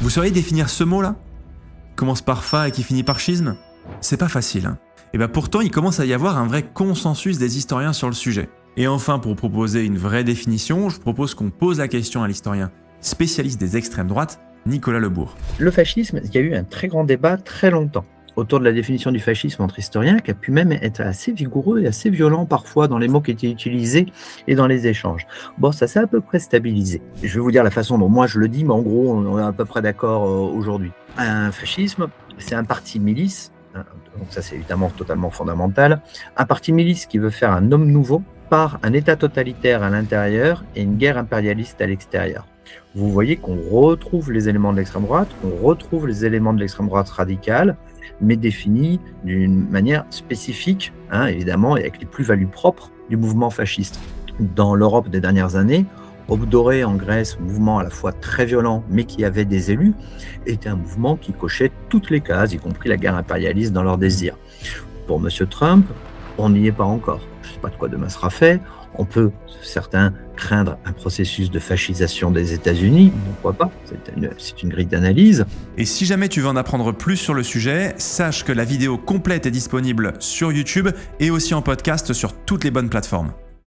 Vous sauriez définir ce mot-là ? Commence par fa et qui finit par schisme ? C'est pas facile, hein. Et pourtant, il commence à y avoir un vrai consensus des historiens sur le sujet. Et enfin, pour proposer une vraie définition, je propose qu'on pose la question à l'historien spécialiste des extrêmes droites, Nicolas Lebourg. Le fascisme, il y a eu un très grand débat très longtemps autour de la définition du fascisme entre historiens, qui a pu même être assez vigoureux et assez violent parfois dans les mots qui étaient utilisés et dans les échanges. Bon, ça s'est à peu près stabilisé. Je vais vous dire la façon dont moi je le dis, mais en gros, on est à peu près d'accord aujourd'hui. Un fascisme, c'est un parti milice, hein, donc ça c'est évidemment totalement fondamental, un parti milice qui veut faire un homme nouveau par un État totalitaire à l'intérieur et une guerre impérialiste à l'extérieur. Vous voyez qu'on retrouve les éléments de l'extrême droite, qu'on retrouve les éléments de l'extrême droite radicale, mais définis d'une manière spécifique, évidemment, et avec les plus-values propres du mouvement fasciste. Dans l'Europe des dernières années, Aube dorée en Grèce, mouvement à la fois très violent, mais qui avait des élus, était un mouvement qui cochait toutes les cases, y compris la guerre impérialiste dans leurs désirs. Pour M. Trump, on n'y est pas encore. Je ne sais pas de quoi demain sera fait. On peut, certains, craindre un processus de fascisation des États-Unis. Pourquoi pas ? C'est une grille d'analyse. Et si jamais tu veux en apprendre plus sur le sujet, sache que la vidéo complète est disponible sur YouTube et aussi en podcast sur toutes les bonnes plateformes.